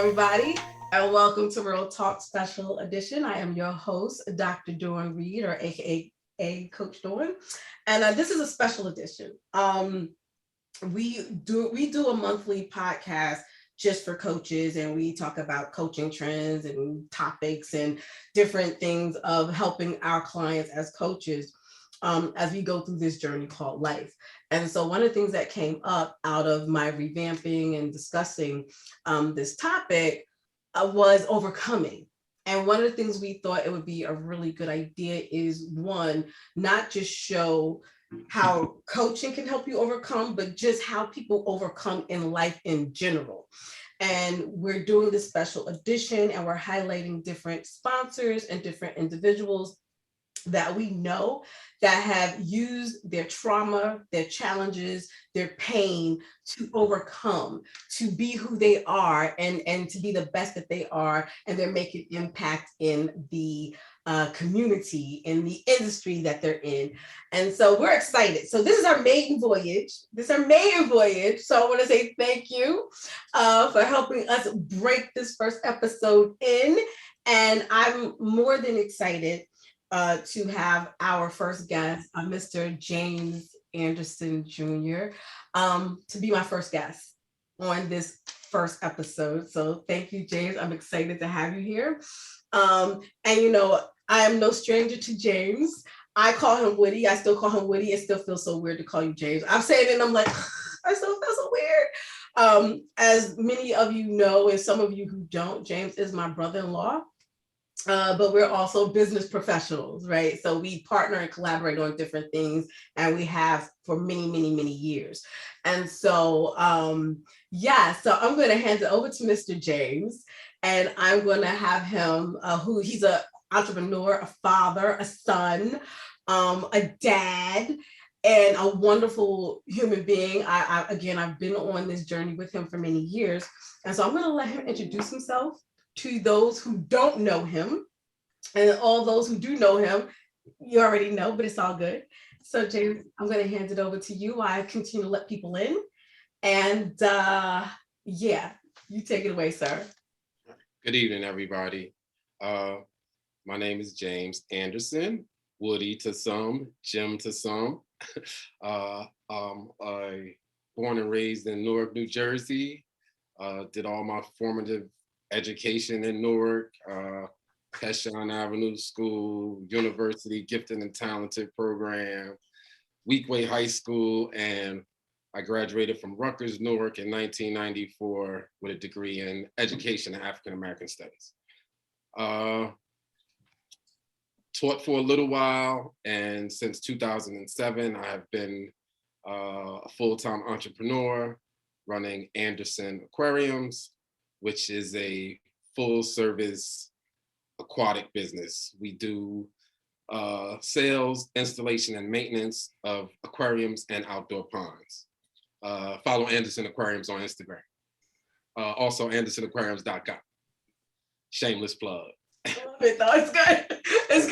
everybody, and welcome to Real Talk Special Edition. I am your host, Dr. Dawn Reed, or AKA Coach Dawn, and this is a special edition. We do a monthly podcast just for coaches, and we talk about coaching trends and topics and different things of helping our clients as coaches as we go through this journey called life. And so one of the things that came up out of my revamping and discussing this topic was overcoming. And one of the things we thought it would be a really good idea is one, not just show how coaching can help you overcome, but just how people overcome in life in general. And we're doing this special edition and we're highlighting different sponsors and different individuals that we know that have used their trauma, their challenges, their pain to overcome, to be who they are and to be the best that they are. And they're making impact in the community, in the industry that they're in. And so we're excited. So this is our maiden voyage. So I want to say thank you for helping us break this first episode in. And I'm more than excited to have our first guest, Mr. James Anderson Jr., to be my first guest on this first episode. So thank you, James. I'm excited to have you here. And you know, I am no stranger to James. I call him Woody. I still call him Woody. It still feels so weird to call you James. I'm saying it and I'm like, I still feel so weird. As many of you know, and some of you who don't, James is my brother-in-law. But we're also business professionals, right? So we partner and collaborate on different things, and we have for many, many, many years. And so, so I'm going to hand it over to Mr. James, and I'm going to have him, he's an entrepreneur, a father, a son, a dad, and a wonderful human being. I've been on this journey with him for many years. And so I'm going to let him introduce himself to those who don't know him, and all those who do know him, you already know, but it's all good. So James, I'm going to hand it over to you. I continue to let people in, and you take it away, sir. Good evening, everybody. My name is James Anderson, Woody to some, Jim to some. I'm born and raised in Newark, New Jersey. Did all my formative education in Newark, Peshawn Avenue School, University Gifted and Talented Program, Weekway High School, and I graduated from Rutgers, Newark in 1994 with a degree in education and African American studies. Taught for a little while, and since 2007, I have been a full-time entrepreneur running Anderson Aquariums, which is a full-service aquatic business. We do sales, installation, and maintenance of aquariums and outdoor ponds. Follow Anderson Aquariums on Instagram. Also, AndersonAquariums.com. Shameless plug. I love it, though. It's good. It's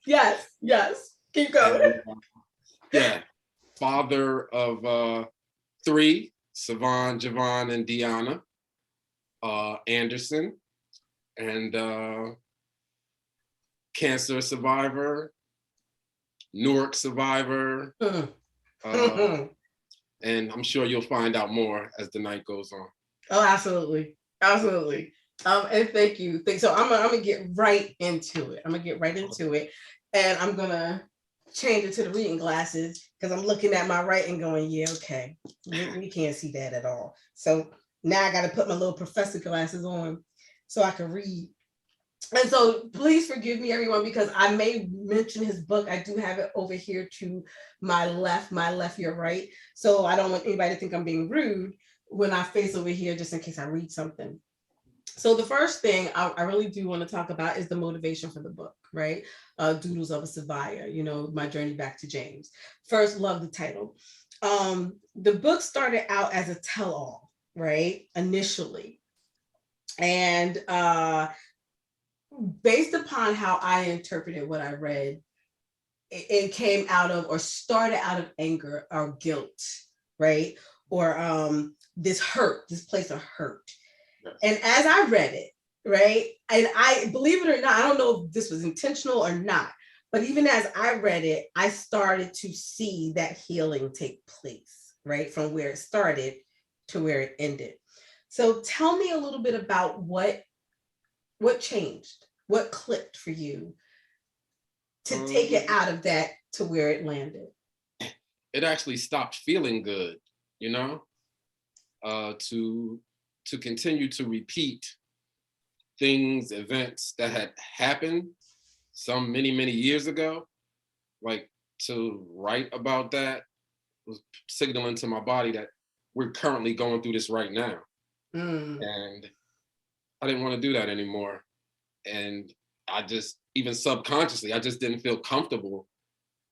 good. Yes. Keep going. Father of 3, Savon, Javon, and Deanna Anderson, and cancer survivor, Newark survivor, and I'm sure you'll find out more as the night goes on. Oh, absolutely. And thank you. So I'm gonna get right into it. And I'm gonna change it to the reading glasses because I'm looking at my writing going, yeah, okay, we can't see that at all. So now I got to put my little professor glasses on so I can read. And so please forgive me, everyone, because I may mention his book. I do have it over here to my left, your right. So I don't want anybody to think I'm being rude when I face over here, just in case I read something. So the first thing I really do want to talk about is the motivation for the book, right? Doodles of a Survivor, my journey back to James. First, love the title. The book started out as a tell-all, right? Initially. And based upon how I interpreted what I read, it came out of or started out of anger or guilt, right? Or this place of hurt. And as I read it, right, and I believe it or not, I don't know if this was intentional or not, but even as I read it, I started to see that healing take place, right, from where it started to where it ended. So tell me a little bit about what changed, what clicked for you to take it out of that to where it landed. It actually stopped feeling good, you know, to continue to repeat things, events that had happened some many years ago, like to write about that was signaling to my body that we're currently going through this right now. And I didn't want to do that anymore. And I just, even subconsciously, I just didn't feel comfortable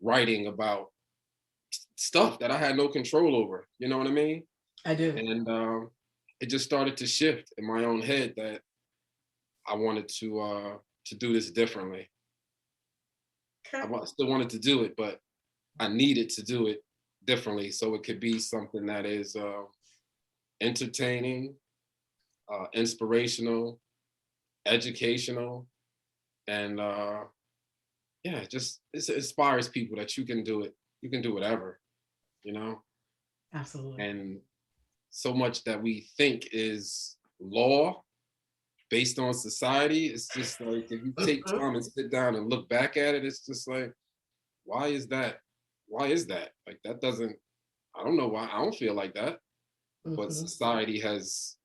writing about stuff that I had no control over. You know what I mean? I do. And it just started to shift in my own head that I wanted to do this differently. Okay. I still wanted to do it, but I needed to do it differently so it could be something that is entertaining, inspirational, educational, and yeah, just it inspires people that you can do it. You can do whatever, you know. Absolutely. And so much that we think is law based on society, it's just like if you take time and sit down and look back at it, it's just like, why is that? Why is that? Like that doesn't, I don't know why, I don't feel like that. But society has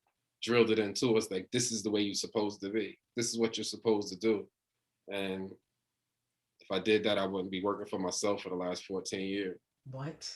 drilled it into us like this is the way you're supposed to be. This is what you're supposed to do. And if I did that, I wouldn't be working for myself for the last 14 years. What?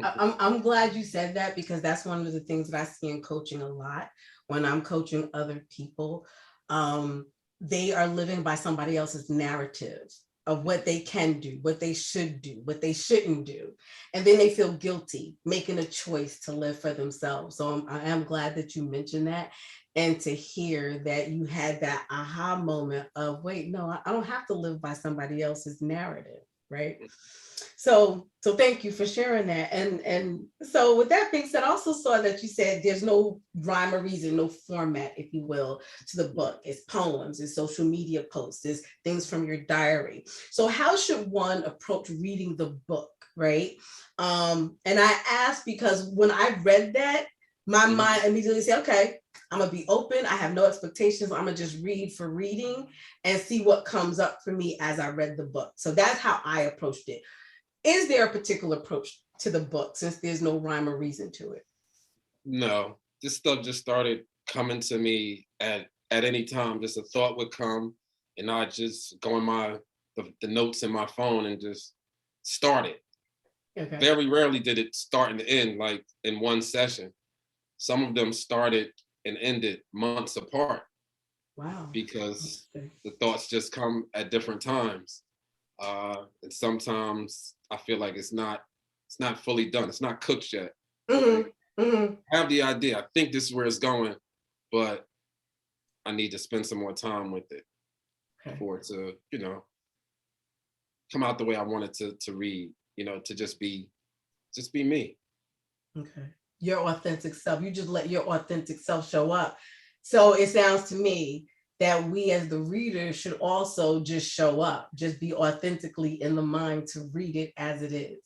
I'm glad you said that, because that's one of the things that I see in coaching a lot when I'm coaching other people. They are living by somebody else's narrative of what they can do, what they should do, what they shouldn't do. And then they feel guilty making a choice to live for themselves. So I am glad that you mentioned that, and to hear that you had that aha moment of, wait, no, I don't have to live by somebody else's narrative, right? So thank you for sharing that. And so with that being said, I also saw that you said there's no rhyme or reason, no format, if you will, to the book. It's poems, it's social media posts, it's things from your diary. So how should one approach reading the book, right? And I asked because when I read that, my mind immediately said, okay, I'm gonna be open. I have no expectations. I'm gonna just read for reading and see what comes up for me as I read the book. So that's how I approached it. Is there a particular approach to the book since there's no rhyme or reason to it? No, this stuff just started coming to me at any time. Just a thought would come, and I just go in the notes in my phone and just start it. Okay. Very rarely did it start and end like in one session. Some of them started and ended months apart. Wow. Because the thoughts just come at different times. And sometimes I feel like it's not fully done. It's not cooked yet. I have the idea. I think this is where it's going, but I need to spend some more time with it for it to, come out the way I want it to read, to just be me. Okay. Your authentic self. You just let your authentic self show up. So it sounds to me that we as the readers should also just show up, just be authentically in the mind to read it as it is.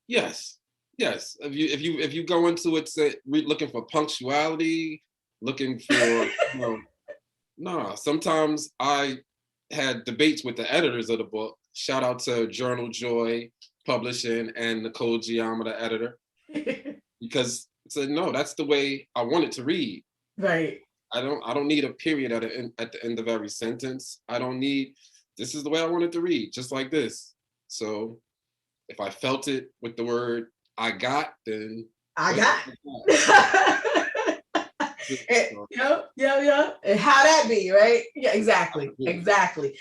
Yes. If you go into it looking for punctuality, looking for no. Sometimes I had debates with the editors of the book. Shout out to Journal Joy Publishing and Nicole Giamma, the editor, because I said no, that's the way I want it to read. Right. I don't need a period at the end of every sentence. I don't need, this is the way I want it to read, just like this. So if I felt it with the word I got, then I got. Yeah. And how that be, right? Yeah, exactly. Exactly.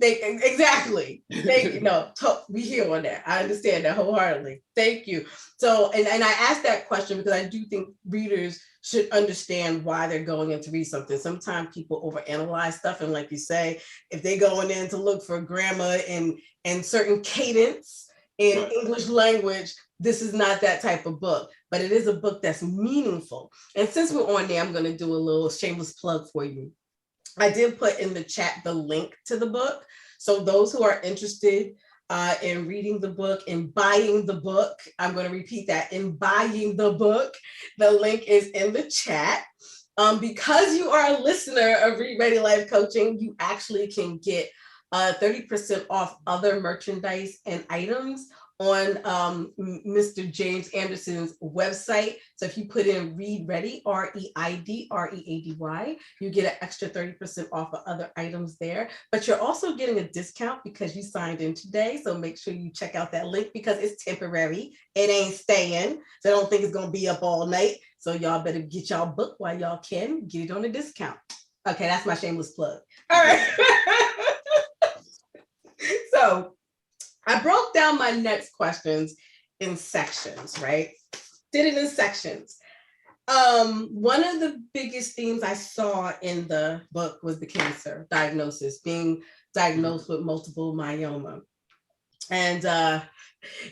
Thank you. No, we hear on that. I understand that wholeheartedly. Thank you. So, and I asked that question because I do think readers should understand why they're going in to read something. Sometimes people overanalyze stuff, and like you say, if they're going in to look for grammar and certain cadence, in Right. English language, this is not that type of book, but it is a book that's meaningful. And since we're on there, I'm going to do a little shameless plug for you. I did put in the chat the link to the book. So those who are interested in reading the book and buying the book, I'm going to repeat that, in buying the book, the link is in the chat. Because you are a listener of Read Ready Life Coaching, you actually can get 30% off other merchandise and items on Mr. James Anderson's website. So if you put in Read Ready, REID, you get an extra 30% off of other items there. But you're also getting a discount because you signed in today. So make sure you check out that link because it's temporary. It ain't staying. So I don't think it's going to be up all night. So y'all better get y'all book while y'all can. Get it on a discount. Okay, that's my shameless plug. All right. So I broke down my next questions in sections, right? Did it in sections. One of the biggest themes I saw in the book was the cancer diagnosis, being diagnosed with multiple myeloma. And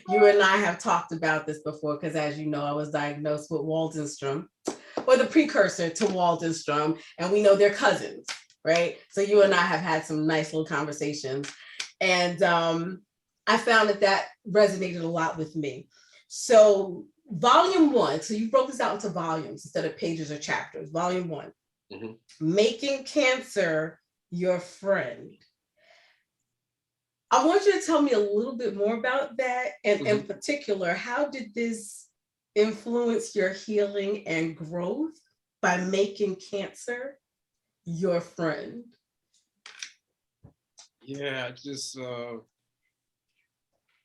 you and I have talked about this before because, as you know, I was diagnosed with Waldenstrom, or the precursor to Waldenstrom, and we know they're cousins, right? So you and I have had some nice little conversations. And I found that resonated a lot with me. So volume 1, so you broke this out into volumes instead of pages or chapters. Volume 1, making cancer your friend. I want you to tell me a little bit more about that. And in particular, how did this influence your healing and growth by making cancer your friend? Yeah, just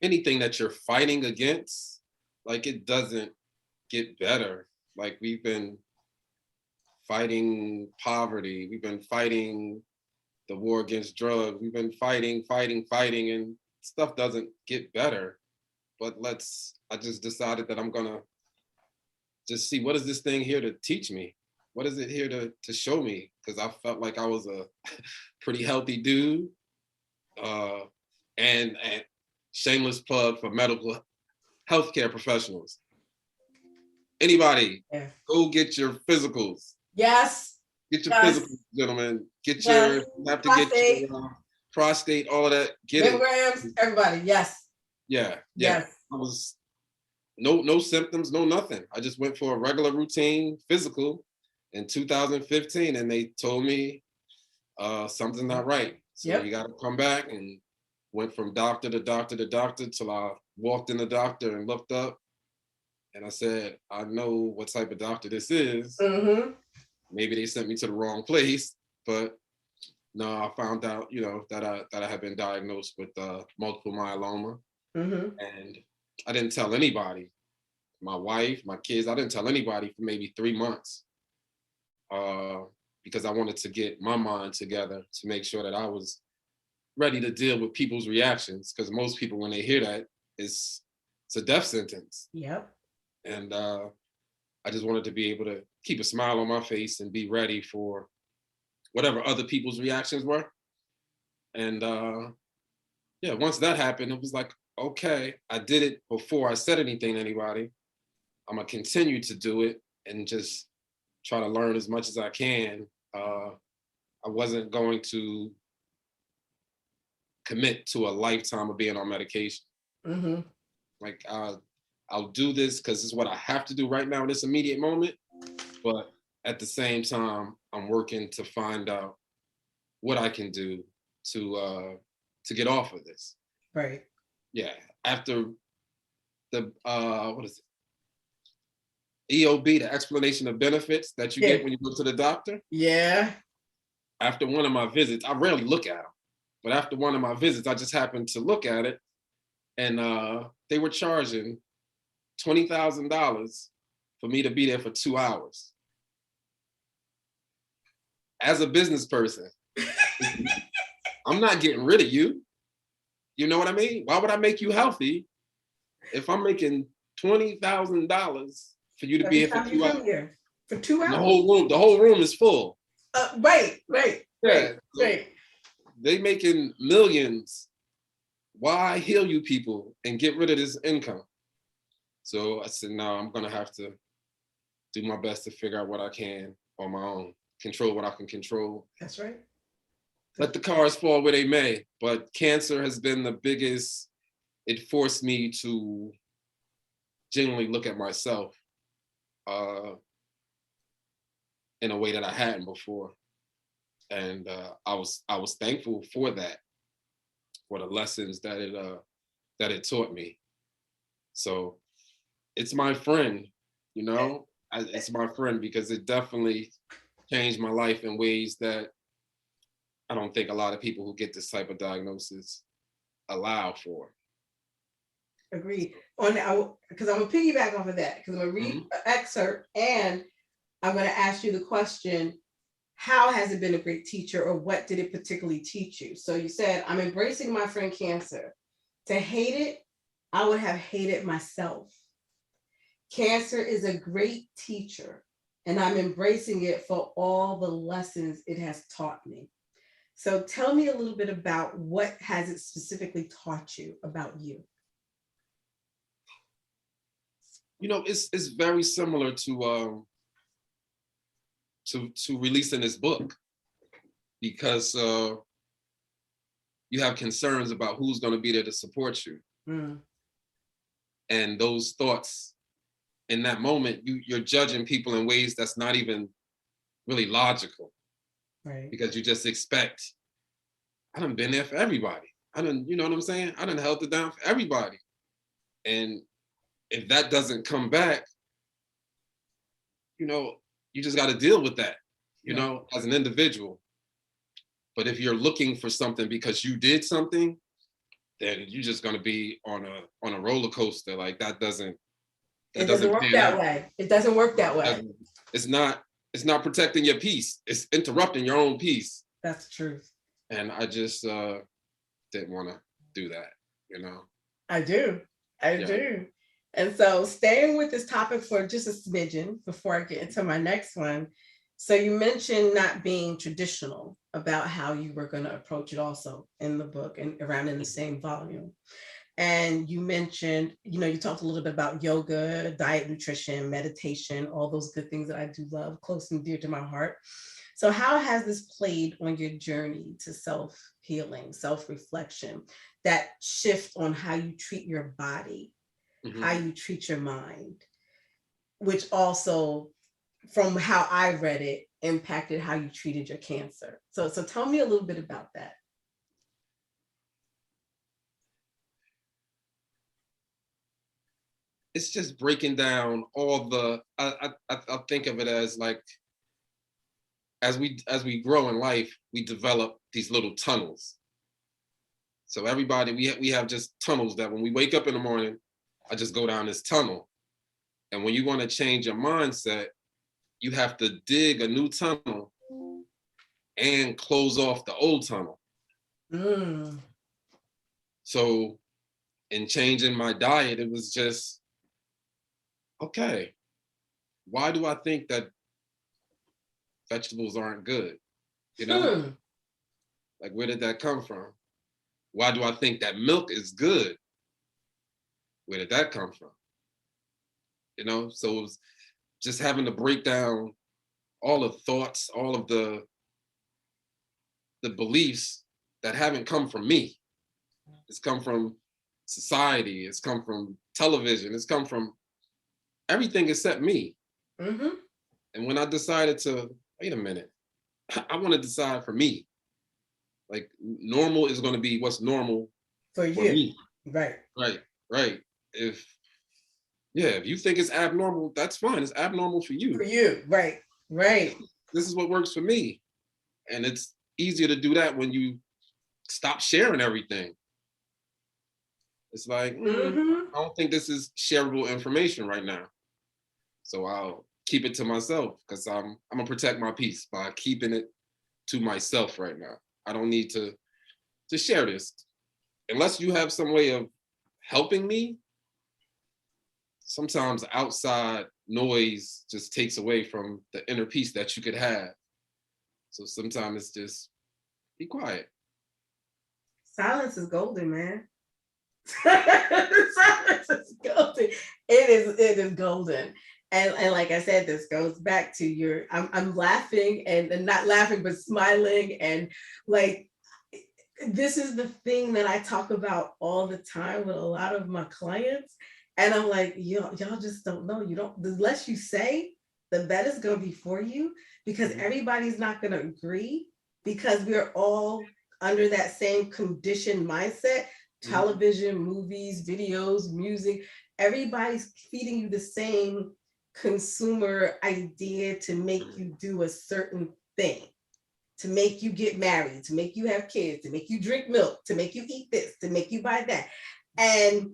anything that you're fighting against, like it doesn't get better. Like we've been fighting poverty, we've been fighting the war against drugs, we've been fighting, and stuff doesn't get better. But I just decided that I'm gonna just see, what is this thing here to teach me? What is it here to show me? Because I felt like I was a pretty healthy dude. And shameless plug for medical healthcare professionals. Anybody, go get your physicals. Yes. Get your physicals, gentlemen. Get your, you have to prostate. Get your prostate, all of that. Get mammograms, it. Everybody, yes. Yeah. I was no symptoms, no nothing. I just went for a regular routine physical in 2015, and they told me something's not right. So you got to come back, and went from doctor to doctor to doctor till I walked in the doctor and looked up, and I said, I know what type of doctor this is. Maybe they sent me to the wrong place, but no, I found out, that I had been diagnosed with multiple myeloma, and I didn't tell anybody. My wife, my kids, I didn't tell anybody for maybe 3 months, because I wanted to get my mind together to make sure that I was ready to deal with people's reactions, because most people, when they hear that, it's a death sentence. Yep. And I just wanted to be able to keep a smile on my face and be ready for whatever other people's reactions were. And once that happened, it was like, okay, I did it before I said anything to anybody. I'm gonna continue to do it and just try to learn as much as I can. I wasn't going to commit to a lifetime of being on medication. Like I'll do this because it's what I have to do right now in this immediate moment. But at the same time, I'm working to find out what I can do to get off of this. Right. Yeah. After the what is it? EOB, the explanation of benefits that you get when you go to the doctor. Yeah. After one of my visits, I rarely look at them, but after one of my visits, I just happened to look at it, and they were charging $20,000 for me to be there for 2 hours. As a business person, I'm not getting rid of you. You know what I mean? Why would I make you healthy if I'm making $20,000 for you to be here for 2 hours? For 2 hours. The whole room is full. Right. They making millions why heal you people and get rid of this income? So I said, no, I'm gonna have to do my best to figure out what I can on my own, control what I can control. That's right. Let the cards fall where they may. But cancer has been the biggest, it forced me to genuinely look at myself in a way that I hadn't before. And I was thankful for that, for the lessons that it taught me. So it's my friend, you know, it's my friend because it definitely changed my life in ways that I don't think a lot of people who get this type of diagnosis allow for. Agreed. Because I'm gonna piggyback off of that because I'm gonna read an excerpt and I'm gonna ask you the question, how has it been a great teacher or what did it particularly teach you? So you said, I'm embracing my friend cancer. To hate it, I would have hated myself. Cancer is a great teacher and I'm embracing it for all the lessons it has taught me. So tell me a little bit about what has it specifically taught you about you? You know, it's very similar to releasing this book because you have concerns about who's going to be there to support you. And those thoughts in that moment, you're judging people in ways that's not even really logical. Right. Because you just expect, I done been there for everybody. I done, you know what I'm saying? I done held it down for everybody. And if that doesn't come back, you know, you just got to deal with that, you know, as an individual. But if you're looking for something because you did something, then you're just going to be on a roller coaster. Like that doesn't work that way. It doesn't work that way. It's not protecting your peace. It's interrupting your own peace. That's the truth. And I just didn't want to do that, you know. I do. And so staying with this topic for just a smidgen before I get into my next one. So you mentioned not being traditional about how you were going to approach it also in the book and around in the same volume. And you mentioned, you know, you talked a little bit about yoga, diet, nutrition, meditation, all those good things that I do love, close and dear to my heart. So how has this played on your journey to self-healing, self-reflection, that shift on how you treat your body, how you treat your mind, which also, from how I read it, impacted how you treated your cancer. So tell me a little bit about that. It's just breaking down all the, I think of it as like, as we grow in life, we develop these little tunnels. So everybody, we have just tunnels that when we wake up in the morning, I just go down this tunnel. And when you want to change your mindset, you have to dig a new tunnel and close off the old tunnel. So in changing my diet, it was just, okay, why do I think that vegetables aren't good? You know, like where did that come from? Why do I think that milk is good? Where did that come from? You know, so it was just having to break down all the thoughts, all of the beliefs that haven't come from me. It's come from society. It's come from television. It's come from everything except me. And when I decided to, wait a minute, I want to decide for me. Like normal is going to be what's normal for me. Right. If you think it's abnormal, that's fine. It's abnormal for you. For you, right. This is what works for me. And it's easier to do that when you stop sharing everything. It's like, I don't think this is shareable information right now. So I'll keep it to myself because I'm gonna protect my peace by keeping it to myself right now. I don't need to share this. Unless you have some way of helping me, sometimes outside noise just takes away from the inner peace that you could have. So sometimes it's just be quiet. Silence is golden, man. Silence is golden. It is golden. And like I said, this goes back to I'm laughing and not laughing, but smiling. And like, this is the thing that I talk about all the time with a lot of my clients. And I'm like, y'all just don't know. You don't, the less you say, the better it's going to be for you, because everybody's not going to agree, because we're all under that same conditioned mindset. Television, movies, videos, music, everybody's feeding you the same consumer idea to make you do a certain thing, to make you get married, to make you have kids, to make you drink milk, to make you eat this, to make you buy that. And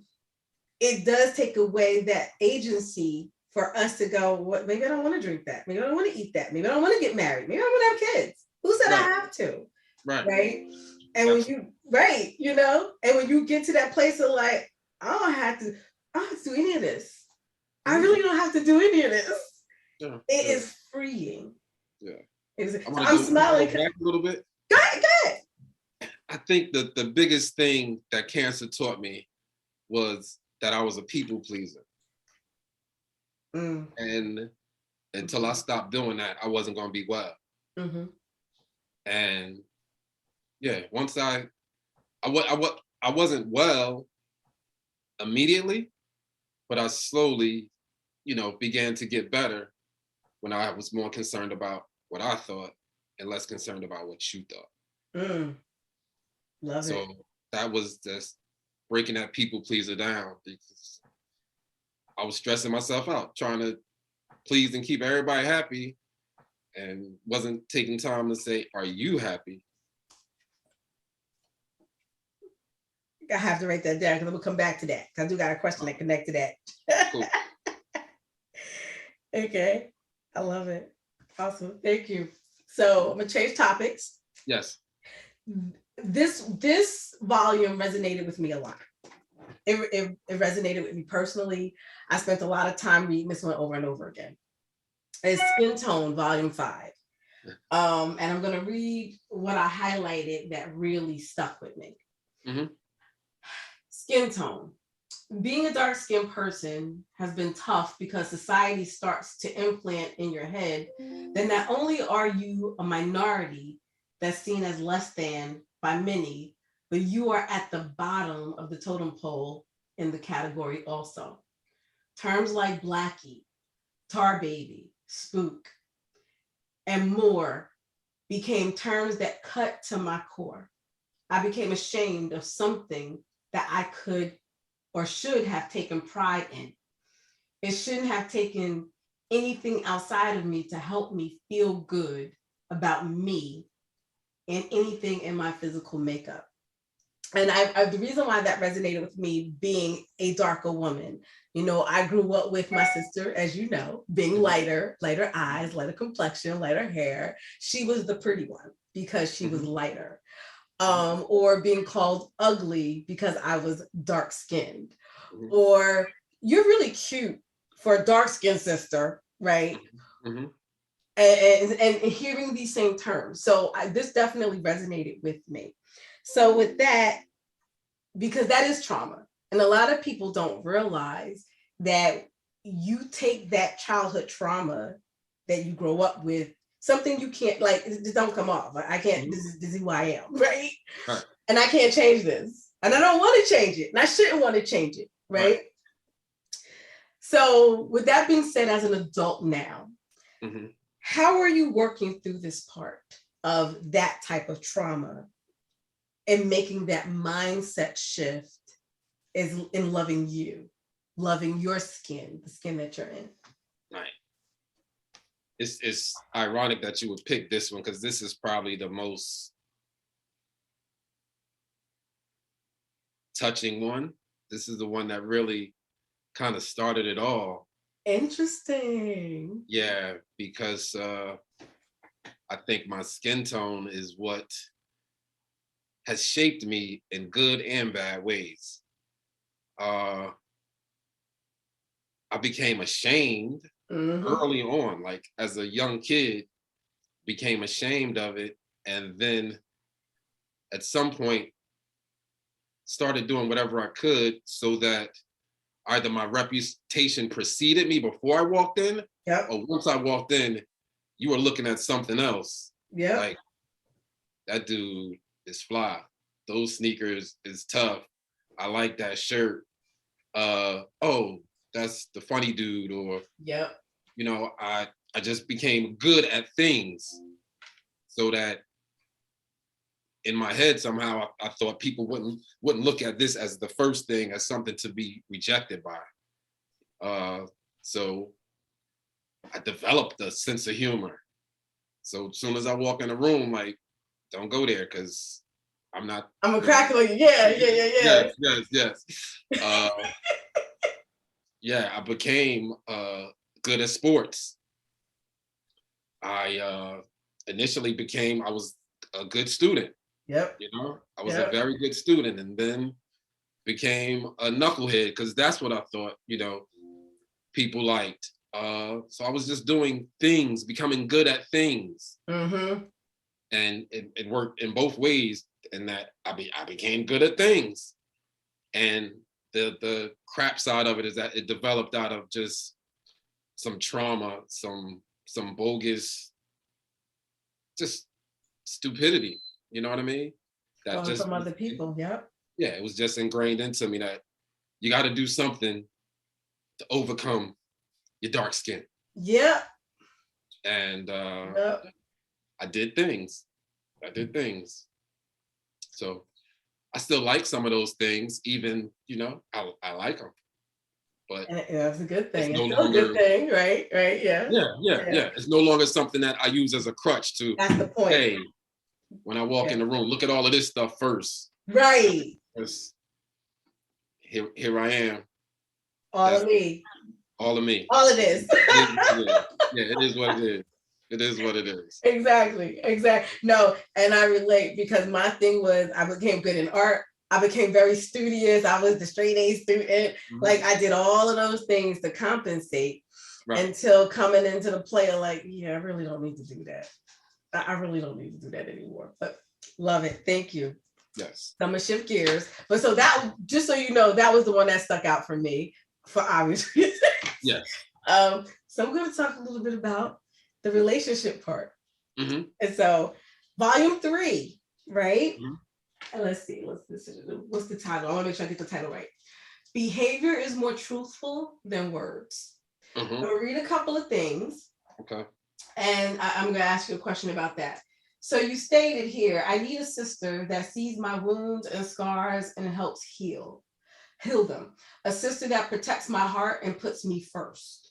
it does take away that agency for us to go, what, maybe I don't want to drink that. Maybe I don't want to eat that. Maybe I don't want to get married. Maybe I don't want to have kids. Who said I have to? Right. And when you, and when you get to that place of like, I don't have to do any of this. I really don't have to do any of this. It is freeing. Yeah. I'm smiling. Back a little bit. Go ahead. I think that the biggest thing that cancer taught me was that I was a people pleaser. And until I stopped doing that, I wasn't going to be well. And yeah, once I wasn't well immediately, but I slowly, began to get better when I was more concerned about what I thought and less concerned about what you thought. Love it. So that was just breaking that people pleaser down, because I was stressing myself out, trying to please and keep everybody happy, and wasn't taking time to say, are you happy? I have to write that down, because I'm gonna come back to that, because I do got a question that connect to that. Cool. Okay, I love it. Awesome, thank you. So I'm gonna change topics. Yes. This volume resonated with me a lot. It resonated with me personally. I spent a lot of time reading this one over and over again. It's Skin Tone, Volume 5. And I'm gonna read what I highlighted that really stuck with me. Skin tone. Being a dark-skinned person has been tough, because society starts to implant in your head that not only are you a minority that's seen as less than by many, but you are at the bottom of the totem pole in the category also. Terms like blackie, tar baby, spook, and more became terms that cut to my core. I became ashamed of something that I could or should have taken pride in. It shouldn't have taken anything outside of me to help me feel good about me and anything in my physical makeup. And the reason why that resonated with me, being a darker woman, I grew up with my sister, as you know, being lighter eyes, lighter complexion, lighter hair. She was the pretty one because she was lighter. Or being called ugly because I was dark skinned, or you're really cute for a dark skinned sister, right? And hearing these same terms. So this definitely resonated with me. So with that, because that is trauma, and a lot of people don't realize that you take that childhood trauma that you grow up with, something you can't, like, it just don't come off. I can't, this is who I am, right? And I can't change this. And I don't want to change it. And I shouldn't want to change it, right? So with that being said, as an adult now, how are you working through this part of that type of trauma and making that mindset shift is in loving you, loving your skin, the skin that you're in? Right. It's ironic that you would pick this one, because this is probably the most touching one. This is the one that really kind of started it all. Interesting. Yeah, because I think my skin tone is what has shaped me in good and bad ways. I became ashamed early on, like as a young kid, became ashamed of it. And then at some point, started doing whatever I could so that either my reputation preceded me before I walked in, Yep. or once I walked in, you were looking at something else. Yep. Like, that dude is fly. Those sneakers is tough. I like that shirt. Oh, that's the funny dude. Or, Yep. you know, I just became good at things so that in my head somehow I thought people wouldn't look at this as the first thing, as something to be rejected by. So I developed a sense of humor. So as soon as I walk in a room, like, don't go there because I'm not. I'm a cracker. Yeah. Yes. Yeah, I became good at sports. I initially I was a good student. Yep. You know, I was a very good student, and then became a knucklehead because that's what I thought, you know, people liked. So I was just doing things, becoming good at things. Mm-hmm. And it worked in both ways, in that I became good at things. And the crap side of it is that it developed out of just some trauma, some bogus, just stupidity. You know what I mean? That just From other people. Yep. Yeah, it was just ingrained into me that you got to do something to overcome your dark skin. Yep. And Yep. I did things. So I still like some of those things, even, you know, I like them. But that's a good thing. It's no still longer a good thing, right? Right. Yeah. Yeah. It's no longer something that I use as a crutch to. That's the point. Hey, when I walk in the room, look at all of this stuff first. Right. Here I am. All of me. All of me. All of this. Yeah, it is what it is. It is what it is. Exactly. No, and I relate because my thing was I became good in art. I became very studious. I was the straight A student. Mm-hmm. Like I did all of those things to compensate until coming into the play of like, yeah, I really don't need to do that. I really don't need to do that anymore. But love it. Thank you. Yes. So I'm gonna shift gears. But so that, just so you know, that was the one that stuck out for me for obvious reasons. Yes. So I'm going to talk a little bit about the relationship part. Mm-hmm. And so volume 3, right? Mm-hmm. And let's see, what's the title? I want to make sure I get the title right. Behavior is more truthful than words. Mm-hmm. I'm going to read a couple of things. Okay. And I'm going to ask you a question about that. So you stated here, I need a sister that sees my wounds and scars and helps heal them. A sister that protects my heart and puts me first.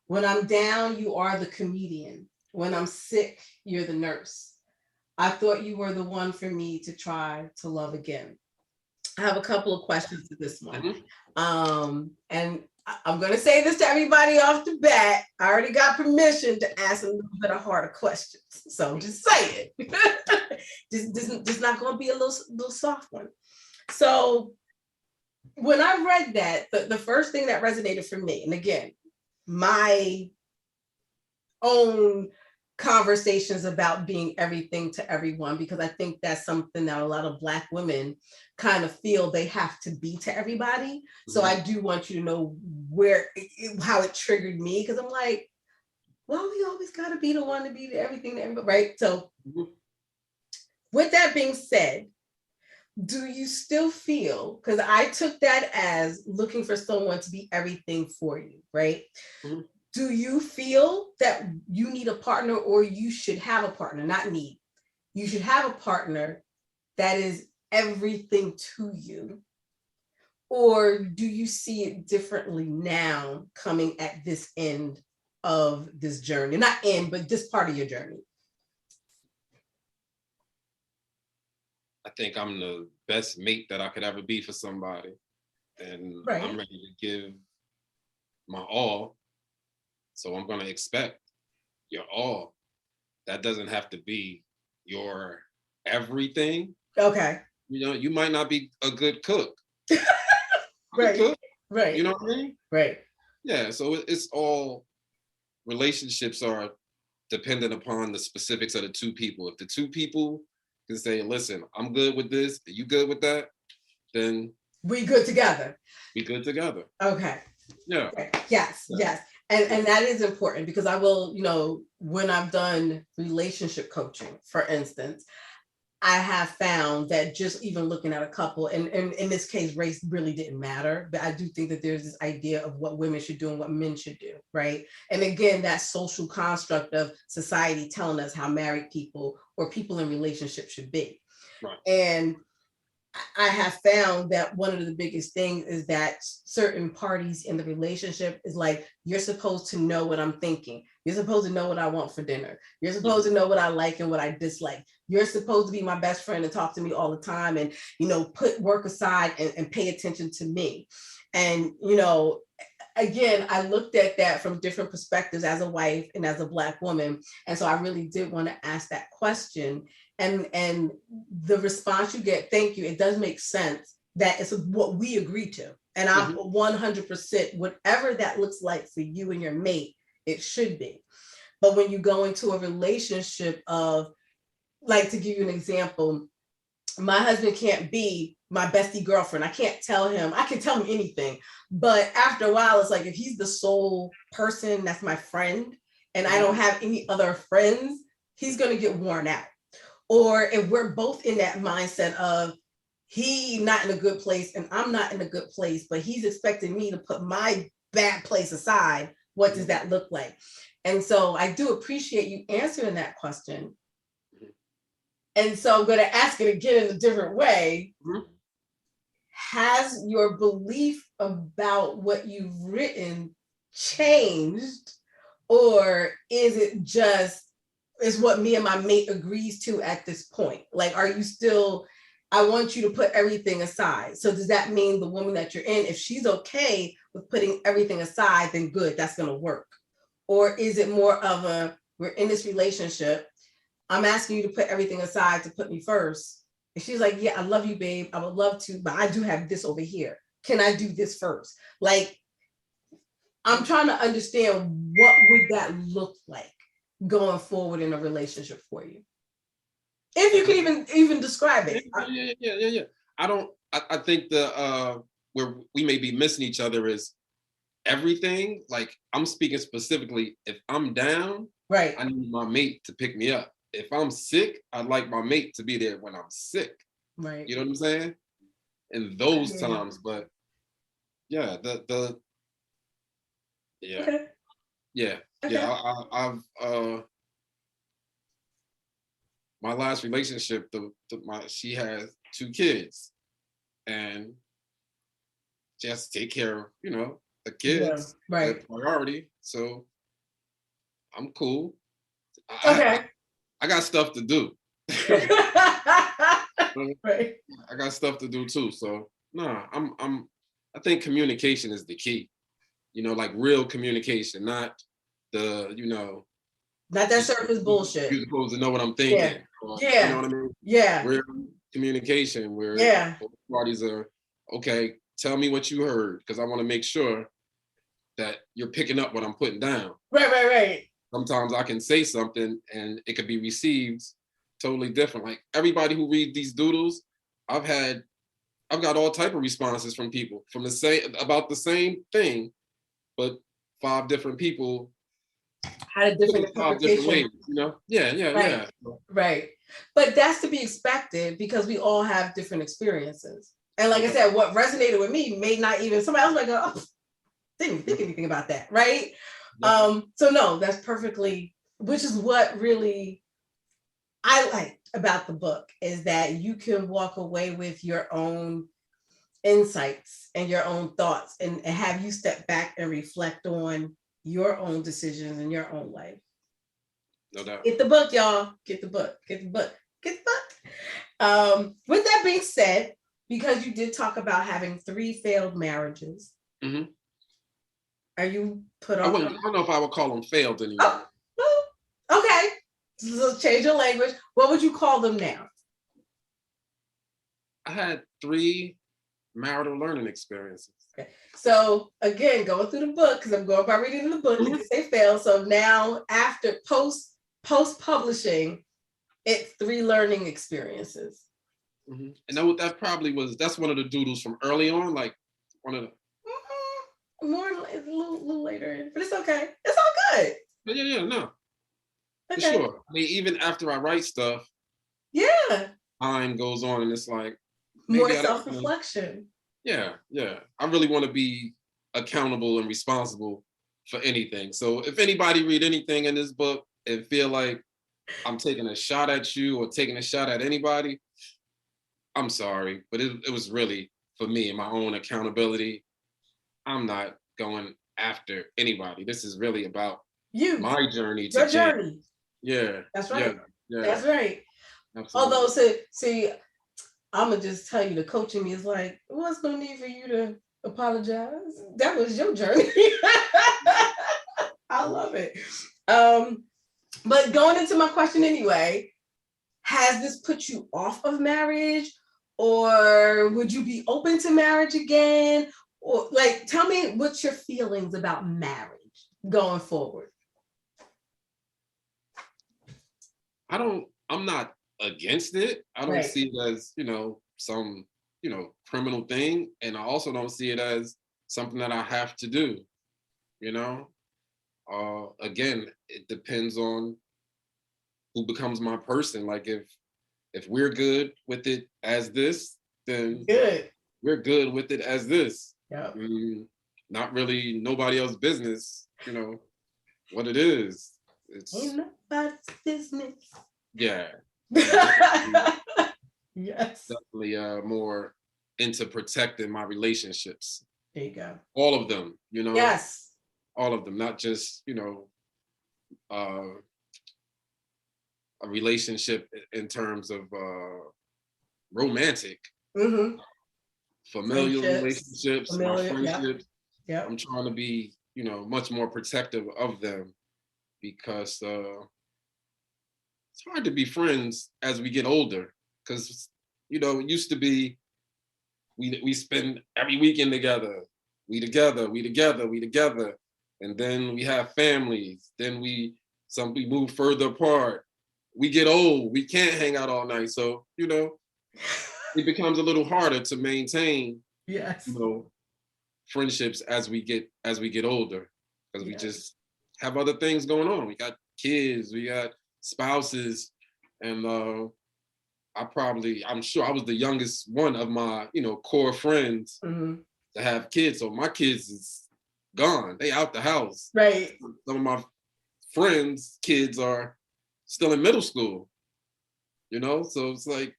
When I'm down, you are the comedian. When I'm sick, you're the nurse. I thought you were the one for me to try to love again. I have a couple of questions to this one. Mm-hmm. And I'm going to say this to everybody off the bat. I already got permission to ask a little bit of harder questions. So I'm just saying. just not going to be a little soft one. So when I read that, the first thing that resonated for me, and again, my own conversations about being everything to everyone, because I think that's something that a lot of Black women kind of feel they have to be to everybody. Mm-hmm. So I do want you to know how it triggered me, because I'm like, well, we always got to be the one to be everything to everybody, right? So mm-hmm. With that being said, do you still feel, because I took that as looking for someone to be everything for you, right? Mm-hmm. Do you feel that you need a partner, or you should have a partner, not need? You should have a partner that is everything to you? Or do you see it differently now, coming at this end of this journey? Not end, but this part of your journey. I think I'm the best mate that I could ever be for somebody. And right. I'm ready to give my all. So I'm going to expect your all. That doesn't have to be your everything. Okay. You know, you might not be a good cook. Right. Cook, right. You know what I mean? Right. Yeah. So it's all, relationships are dependent upon the specifics of the two people. If the two people can say, listen, I'm good with this, are you good with that? then we good together. we good together. Okay. Yeah. Okay. Yes. Yeah. Yes. And that is important because I will, when I've done relationship coaching, for instance, I have found that just even looking at a couple, and in this case, race really didn't matter, but I do think that there's this idea of what women should do and what men should do, right? And again, that social construct of society telling us how married people or people in relationships should be. Right. And I have found that one of the biggest things is that certain parties in the relationship is like, you're supposed to know what I'm thinking. You're supposed to know what I want for dinner. You're supposed to know what I like and what I dislike. You're supposed to be my best friend and talk to me all the time and, put work aside and pay attention to me. And, again, I looked at that from different perspectives as a wife and as a Black woman. And so I really did want to ask that question. And the response you get, thank you, it does make sense that it's what we agree to. And I'm 100%, whatever that looks like for you and your mate, it should be. But when you go into a relationship of, like, to give you an example, my husband can't be my bestie girlfriend. I can tell him anything. But after a while, it's like, if he's the sole person that's my friend and I don't have any other friends, he's going to get worn out. Or if we're both in that mindset of he not in a good place and I'm not in a good place, but he's expecting me to put my bad place aside, what does that look like? And so I do appreciate you answering that question. And so I'm going to ask it again in a different way. Has your belief about what you've written changed? Or is it just, is what me and my mate agrees to at this point? Like, are you still, I want you to put everything aside. So does that mean the woman that you're in, if she's okay with putting everything aside, then good, that's going to work? Or is it more of a, we're in this relationship, I'm asking you to put everything aside to put me first. And she's like, yeah, I love you, babe. I would love to, but I do have this over here. Can I do this first? Like, I'm trying to understand, what would that look like going forward in a relationship for you? If you can even describe it. Yeah. I think where we may be missing each other is everything. Like, I'm speaking specifically, if I'm down, right, I need my mate to pick me up. If I'm sick, I'd like my mate to be there when I'm sick. Right. You know what I'm saying? In those times, but yeah, Okay. I've my last relationship, she has 2 kids, and she has to take care of, the kids, right, priority. So I'm cool. Okay. I got stuff to do. Right. I got stuff to do too. So I think communication is the key. Like real communication, not the, not that surface bullshit. You're supposed to know what I'm thinking. Yeah. Or, Yeah. You know what I mean? Yeah. Real communication where both parties are, okay, tell me what you heard, because I want to make sure that you're picking up what I'm putting down. Right. Sometimes I can say something and it could be received totally different. Like, everybody who reads these doodles, I've got all type of responses from people from about the same thing, but 5 different people had a different interpretation. Ways, Yeah. Right. But that's to be expected because we all have different experiences. And like I said, what resonated with me may not even, somebody else might go, oh, didn't think anything about that, right? So no, that's perfectly, which is what really I liked about the book, is that you can walk away with your own insights and your own thoughts and have you step back and reflect on your own decisions in your own life. No doubt. Get the book, y'all. Get the book. With that being said, because you did talk about having 3 failed marriages, are you put on? I don't know if I would call them failed anymore. Okay. So change your language. What would you call them now? I had 3 marital learning experiences. Okay. So again, going through the book, because I'm going by reading the book, you say fail. So now after post publishing, it's 3 learning experiences. And that probably that's one of the doodles from early on, like one of the. More a little later, but it's okay. It's all good. Yeah, no, for Okay. sure. I mean, even after I write stuff, Yeah. time goes on, and it's like More maybe I don't. self-reflection. Yeah. I really want to be accountable and responsible for anything. So if anybody read anything in this book and feel like I'm taking a shot at you or taking a shot at anybody, I'm sorry, but it was really for me and my own accountability. I'm not going after anybody. This is really about You, my journey to your change. journey. Yeah. That's Yeah. right. Yeah. That's right. Absolutely. Although, see, I'm gonna just tell you, the coaching me is like, what's no need for you to apologize? That was your journey. I love it. But going into my question anyway, has this put you off of marriage, or would you be open to marriage again? Or like, tell me what's your feelings about marriage going forward. I'm not against it. I don't Right. see it as, some, criminal thing. And I also don't see it as something that I have to do, you know? Again, it depends on who becomes my person. Like if we're good with it as this, then Good. we're good with it as this. Yep. Not really nobody else's business, what it is. Ain't nobody's business. Yeah. Yes. Definitely more into protecting my relationships. There you go. All of them, Yes. All of them, not just, a relationship in terms of romantic, familial relationships, my friendships. Yep. I'm trying to be, much more protective of them because it's hard to be friends as we get older. Because, it used to be we spend every weekend together. We together. And then we have families. Then we move further apart. We get old. We can't hang out all night. So, it becomes a little harder to maintain, yes, friendships as we get older. Because we just have other things going on. We got kids, we got spouses, and I'm sure I was the youngest one of my, core friends to have kids. So my kids is gone. They out the house. Right. Some of my friends' kids are still in middle school, so it's like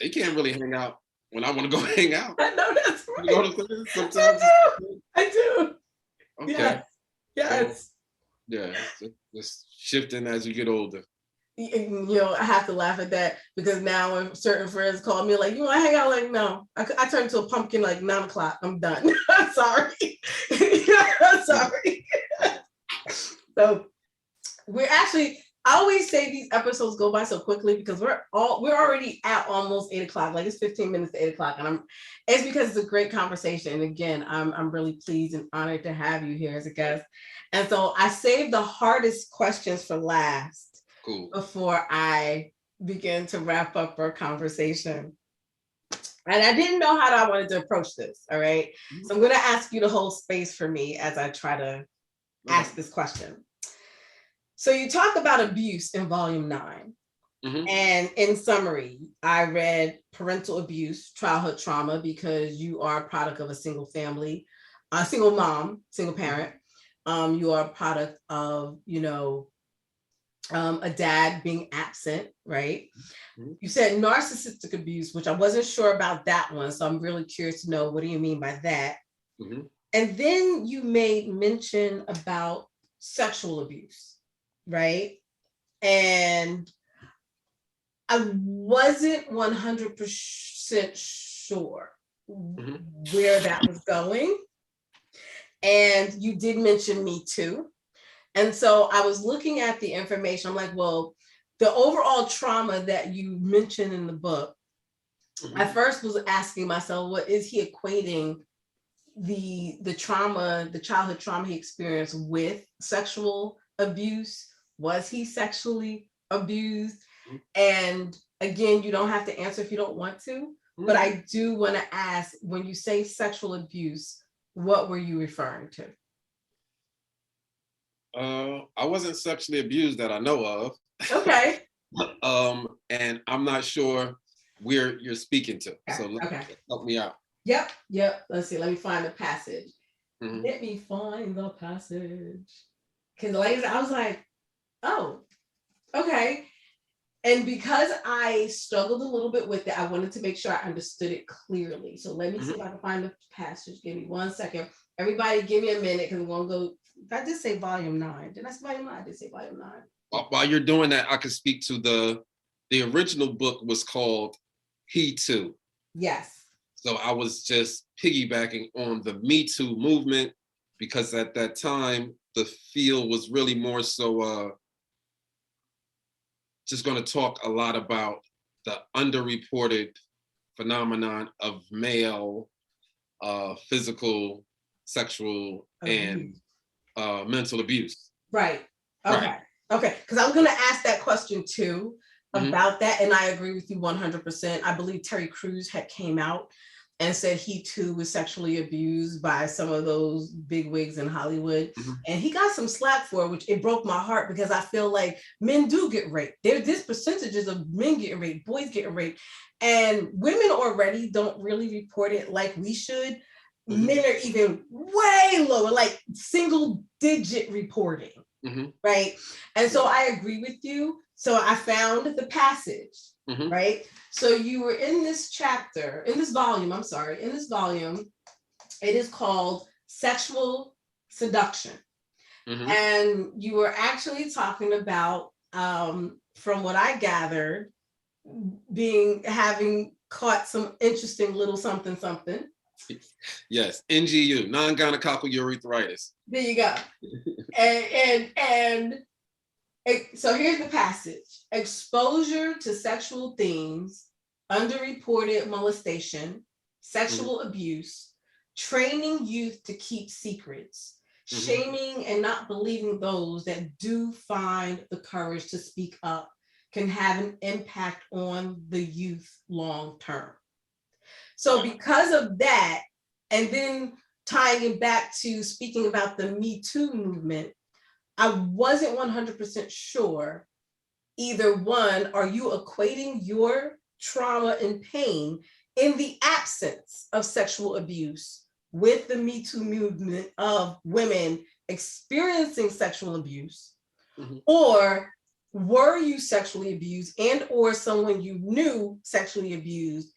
they can't really hang out when I want to go hang out. I know that's right. You know what I'm saying? Sometimes I do. Okay. Yes. So, just shifting as you get older. I have to laugh at that because now when certain friends call me like, you want to hang out? Like, no, I turn to a pumpkin like 9:00. I'm done. I'm sorry. I'm sorry. So I always say these episodes go by so quickly because we're already at almost 8:00. Like it's 15 minutes to 8:00, and it's because it's a great conversation. And again, I'm really pleased and honored to have you here as a guest. And so I saved the hardest questions for last. Cool. Before I begin to wrap up our conversation. And I didn't know how I wanted to approach this. All right. So I'm going to ask you to hold space for me as I try to ask this question. So you talk about abuse in volume 9. And in summary, I read parental abuse, childhood trauma, because you are a product of a single family, a single mom, single parent. You are a product of, a dad being absent, right? You said narcissistic abuse, which I wasn't sure about that one. So I'm really curious to know, what do you mean by that? And then you made mention about sexual abuse, right? And I wasn't 100% sure where that was going. And you did mention Me Too. And so I was looking at the information. I'm like, well, the overall trauma that you mentioned in the book, I first was asking myself, what is he equating the trauma, the childhood trauma he experienced with sexual abuse? Was he sexually abused? And Again, you don't have to answer if you don't want to, but I do want to ask, when you say sexual abuse, what were you referring to? I wasn't sexually abused that I know of. Okay. And I'm not sure where you're speaking to. So Okay. help me out. Yep. Let's see. Let me find the passage. Mhm. Let me find the passage. Because like I was like, oh, okay. And because I struggled a little bit with it, I wanted to make sure I understood it clearly. So let me see if I can find the passage. Give me 1 second. Everybody, give me a minute because we're going to go. I did say volume 9. Did I say volume 9? I did say volume 9. While you're doing that, I could speak to the original book was called He Too. Yes. So I was just piggybacking on the Me Too movement because at that time, the field was really more so just going to talk a lot about the underreported phenomenon of male physical, sexual, and mental abuse. Right. Okay. Right. Okay. Because I was going to ask that question too about that. And I agree with you 100%. I believe Terry Crews had came out and said he too was sexually abused by some of those big wigs in Hollywood. And he got some slack for it, which it broke my heart because I feel like men do get raped. There's percentages of men getting raped, boys getting raped, and women already don't really report it like we should. Men are even way lower, like single digit reporting, right? And so I agree with you. So I found the passage, right? So you were in this chapter, in this volume, it is called Sexual Seduction. And you were actually talking about, from what I gathered, having caught some interesting little something. Yes, NGU, non-gonococcal urethritis. There you go. and so here's the passage. Exposure to sexual themes, underreported molestation, sexual abuse, training youth to keep secrets, shaming and not believing those that do find the courage to speak up can have an impact on the youth long term. So because of that, and then tying it back to speaking about the Me Too movement, I wasn't 100% sure. Either one, are you equating your trauma and pain in the absence of sexual abuse with the Me Too movement of women experiencing sexual abuse? Or were you sexually abused and or someone you knew sexually abused?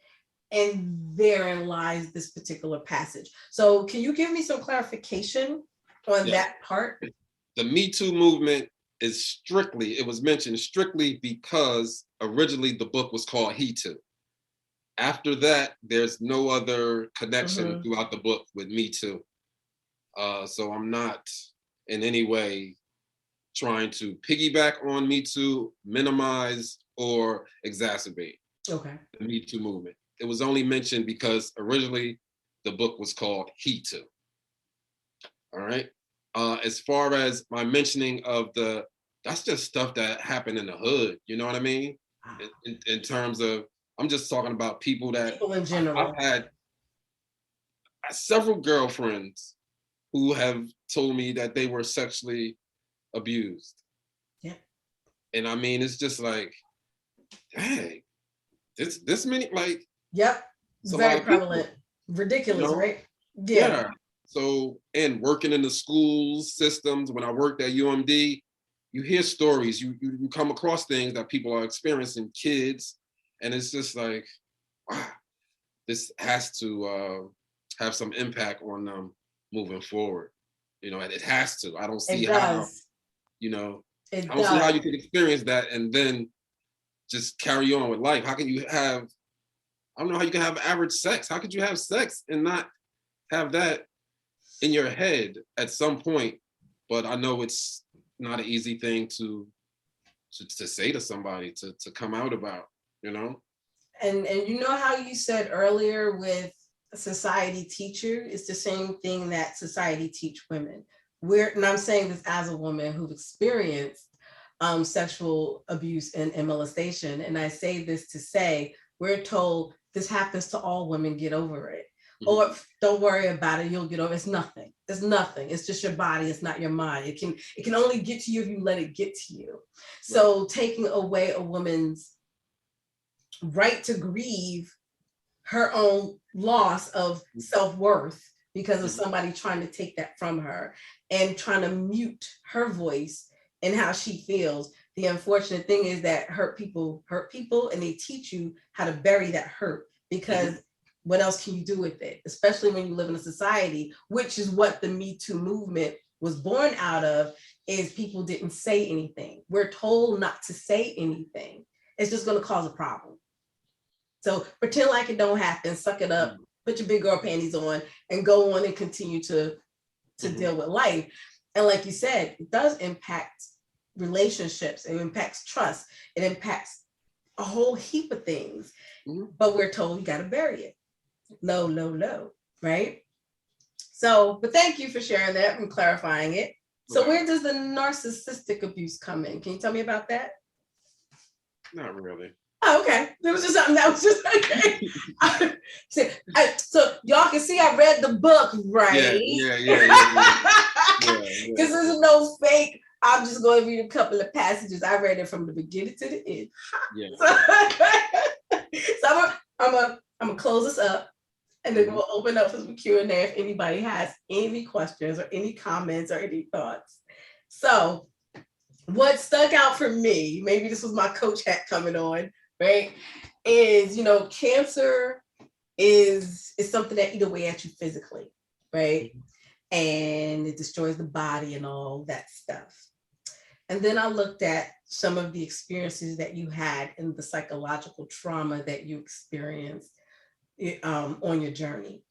And therein lies this particular passage. So can you give me some clarification on that part? The Me Too movement is it was mentioned strictly because originally the book was called He Too. After that, there's no other connection throughout the book with Me Too. So I'm not in any way trying to piggyback on Me Too, minimize, or exacerbate the Me Too movement. It was only mentioned because originally the book was called He Too. All right. As far as my mentioning of that's just stuff that happened in the hood. You know what I mean? In terms of, I'm just talking about people in general. I've had several girlfriends who have told me that they were sexually abused. Yeah. And I mean, it's just like, dang, this many, like. Yep. Very prevalent. Ridiculous, right? Yeah. So, and working in the school systems, when I worked at UMD, you hear stories, you come across things that people are experiencing, kids, and it's just like, wow, this has to have some impact on them moving forward. You know, and it has to. I don't see how, I don't see how you could experience that and then just carry on with life. How can you have, I don't know how you can have average sex. How could you have sex and not have that in your head at some point? But I know it's not an easy thing to say to somebody, to come out about, you know? And you know how you said earlier with society teacher, it's the same thing that society teach women. And I'm saying this as a woman who's experienced sexual abuse and molestation. And I say this to say, we're told this happens to all women, get over it. Mhm. Or don't worry about it, you'll get over it. It's nothing. It's nothing. It's just your body. It's not your mind. It can only get to you if you let it get to you. So taking away a woman's right to grieve her own loss of self-worth because of somebody trying to take that from her and trying to mute her voice and how she feels. The unfortunate thing is that hurt people, and they teach you how to bury that hurt because what else can you do with it? Especially when you live in a society, which is what the Me Too movement was born out of, is people didn't say anything. We're told not to say anything. It's just going to cause a problem. So pretend like it don't happen, suck it up, put your big girl panties on, and go on and continue to deal with life. And like you said, it does impact relationships. It impacts trust. It impacts a whole heap of things. But we're told you got to bury it. Low, low, low, right? So, but thank you for sharing that and clarifying it. So where does the narcissistic abuse come in? Can you tell me about that? Not really. Oh, okay. It was just something that was just okay. So y'all can see I read the book, right? Yeah. Because there's no fake. I'm just going to read a couple of passages. I read it from the beginning to the end. Yeah. So I'm gonna close this up, and then we'll open up for some Q&A if anybody has any questions or any comments or any thoughts. So what stuck out for me, maybe this was my coach hat coming on, right, is, cancer is something that eat away at you physically, right? And it destroys the body and all that stuff. And then I looked at some of the experiences that you had and the psychological trauma that you experienced on your journey.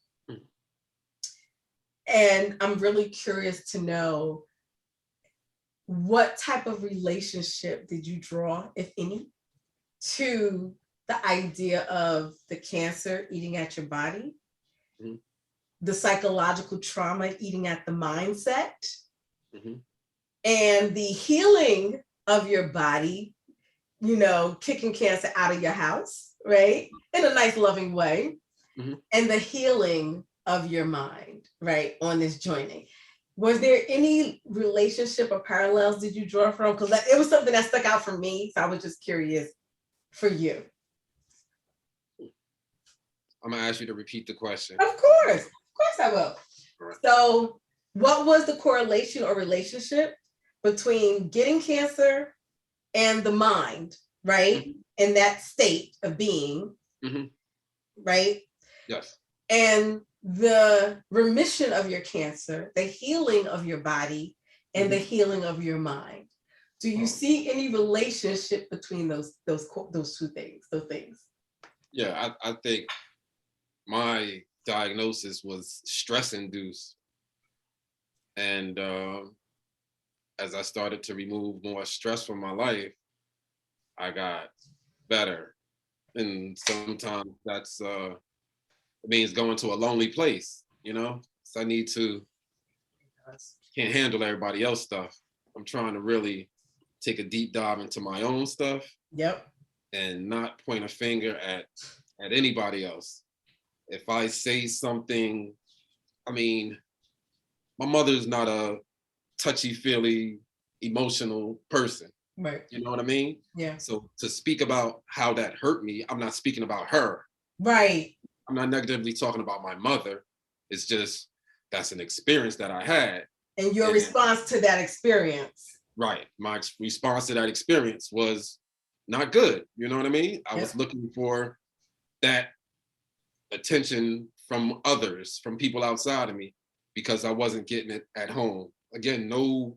And I'm really curious to know, what type of relationship did you draw, if any, to the idea of the cancer eating at your body, the psychological trauma eating at the mindset, and the healing of your body, kicking cancer out of your house, right? In a nice, loving way, and the healing of your mind, right? On this journey. Was there any relationship or parallels did you draw from? Because it was something that stuck out for me. So I was just curious for you. I'm going to ask you to repeat the question. Of course I will. Right. So what was the correlation or relationship between getting cancer and the mind, right? In that state of being, right? Yes. And the remission of your cancer, the healing of your body, and the healing of your mind. Do you see any relationship between those two things? Those things? Yeah, I think my diagnosis was stress induced, and as I started to remove more stress from my life, I got better. And sometimes that's it means going to a lonely place, so I need to, can't handle everybody else stuff. I'm trying to really take a deep dive into my own stuff. Yep. And not point a finger at anybody else. If I say something, my mother's not a touchy-feely, emotional person. Right. You know what I mean? Yeah. So to speak about how that hurt me, I'm not speaking about her. Right. I'm not negatively talking about my mother. It's just, that's an experience that I had. And your response to that experience. Right. My response to that experience was not good. You know what I mean? I was looking for that attention from others, from people outside of me, because I wasn't getting it at home. Again, no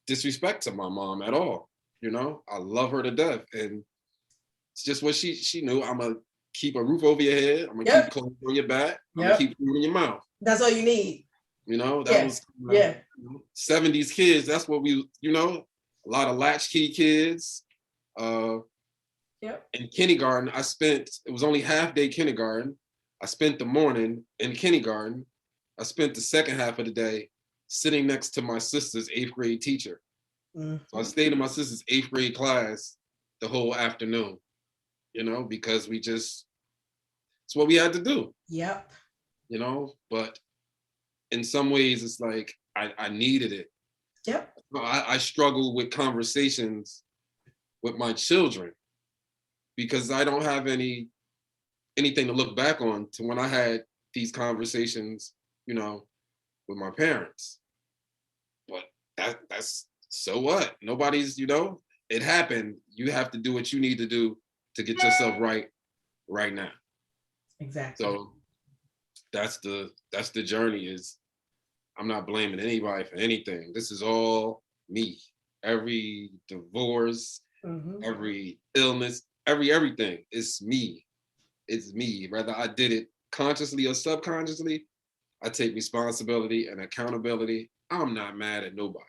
disrespect to my mom at all. I love her to death. And it's just what she knew. I'm going to keep a roof over your head. I'm going to keep clothes on your back. I'm going to keep food in your mouth. That's all you need. That was 70s kids. That's what we, a lot of latchkey kids. In kindergarten, it was only half day kindergarten. I spent the morning in kindergarten. I spent the second half of the day sitting next to my sister's 8th grade teacher. So I stayed in my sister's 8th grade class the whole afternoon, because it's what we had to do, Yep. but in some ways it's like I needed it. Yep. I struggle with conversations with my children because I don't have anything to look back on to when I had these conversations, with my parents. But that's so what? Nobody's, it happened. You have to do what you need to do to get yourself right now. Exactly. So that's the journey. Is I'm not blaming anybody for anything. This is all me. Every divorce, every illness, everything is me. It's me. Whether I did it consciously or subconsciously, I take responsibility and accountability. I'm not mad at nobody.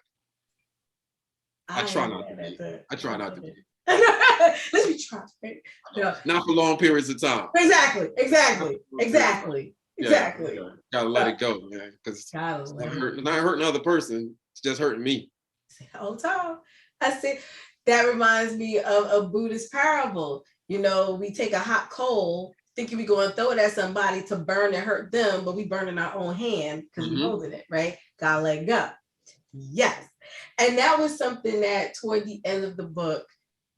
I try not to be. I try not to be. Let's be transparent. No. Not for long periods of time. Exactly. Gotta let it go, man. Because it's not hurting the other person. It's just hurting me. Whole time. I see. That reminds me of a Buddhist parable. We take a hot coal, thinking we going to throw it at somebody to burn and hurt them, but we burn in our own hand because we holding it, right? Gotta let go. Yes. And that was something that toward the end of the book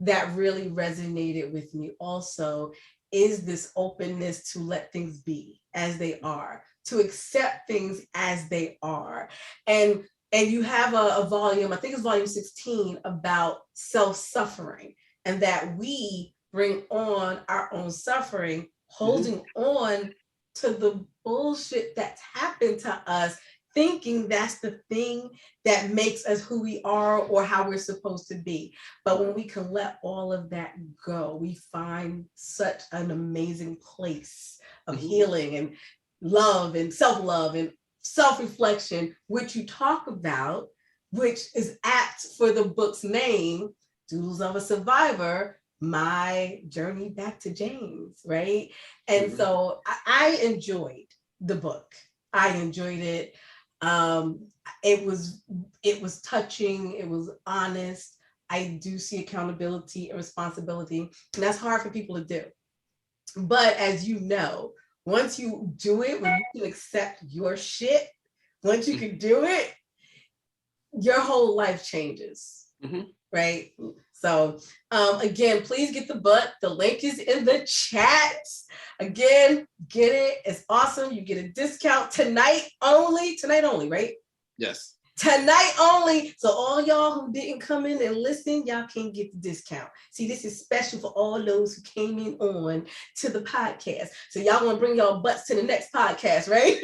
that really resonated with me also, is this openness to let things be as they are, to accept things as they are. And you have a volume, I think it's volume 16, about self-suffering, and that we bring on our own suffering, holding on to the bullshit that's happened to us, thinking that's the thing that makes us who we are or how we're supposed to be. But when we can let all of that go, we find such an amazing place of healing and love and self-love and self-reflection, which you talk about, which is apt for the book's name, Doodles of a Survivor, my journey back to James, right? And so I enjoyed the book. I enjoyed it. It was touching. It was honest. I do see accountability and responsibility, and that's hard for people to do. But as you know, once you do it, when you can accept your shit, once you can do it, your whole life changes, right? So again, please get the book. The link is in the chat. Again, get it. It's awesome. You get a discount tonight only, right? Yes. Tonight only. So all y'all who didn't come in and listen, y'all can get the discount. See, this is special for all those who came in on to the podcast. So y'all want to bring y'all butts to the next podcast, right?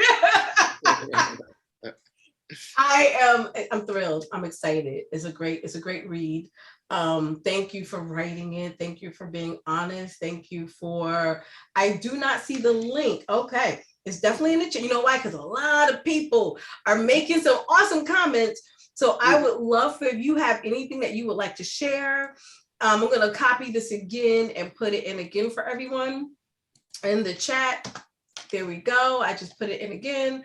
I'm thrilled. I'm excited. It's a great read. Thank you for writing it. Thank you for being honest. Thank you for, I do not see the link. Okay. It's definitely in the chat. You know why? Because a lot of people are making some awesome comments. So I would love for, if you have anything that you would like to share, I'm going to copy this again and put it in again for everyone in the chat. There we go. I just put it in again.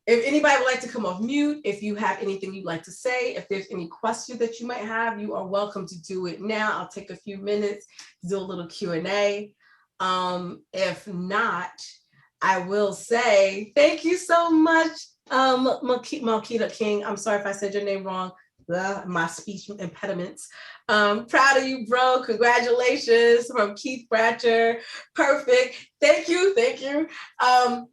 If anybody would like to come off mute, if you have anything you'd like to say, if there's any questions that you might have, you are welcome to do it now. I'll take a few minutes to do a little Q&A. If not, I will say thank you so much, Malkita King. I'm sorry if I said your name wrong. My speech impediments. Proud of you, bro. Congratulations from Keith Bratcher. Perfect. Thank you.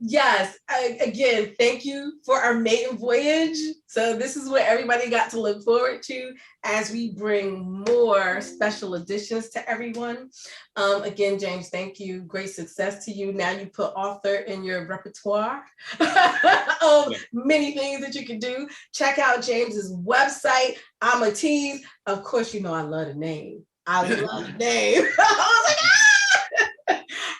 Yes, again, thank you for our maiden voyage. So this is what everybody got to look forward to as we bring more special editions to everyone. Again, James, thank you. Great success to you. Now you put author in your repertoire of many things that you can do. Check out James's website. I'm a tease. Of course, you know I love the name. I love the name. I was like, ah!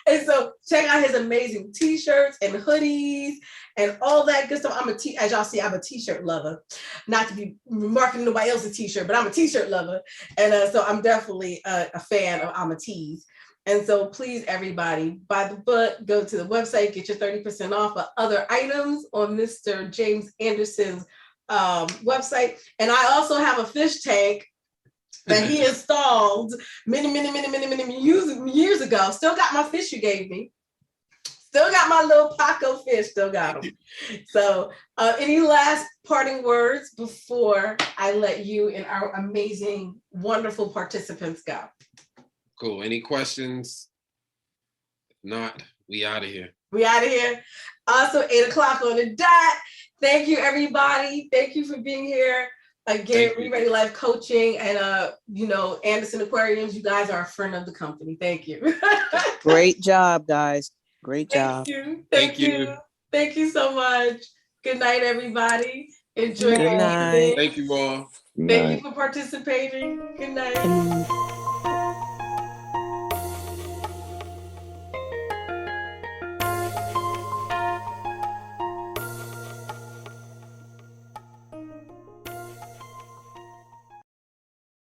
And so check out his amazing t-shirts and hoodies and all that good stuff. As y'all see, I'm a t-shirt lover. Not to be marketing nobody else's t-shirt, but I'm a t-shirt lover. And so I'm definitely a fan of I'm a tease. And so please, everybody, buy the book, go to the website, get your 30% off of other items on Mr. James Anderson's website. And I also have a fish tank that he installed many years ago. Still got my fish you gave me. Still got my little Paco fish, still got them. So any last parting words before I let you and our amazing, wonderful participants go? Cool. Any questions? If not, we out of here. We out of here. Also, 8:00 on the dot. Thank you, everybody. Thank you for being here. Again, Ready Life Coaching and Anderson Aquariums. You guys are a friend of the company. Thank you. Great job, guys. Great job. Thank you. Thank you so much. Good night, everybody. Enjoy your evening. Thank you all. Thank you for participating. Good night.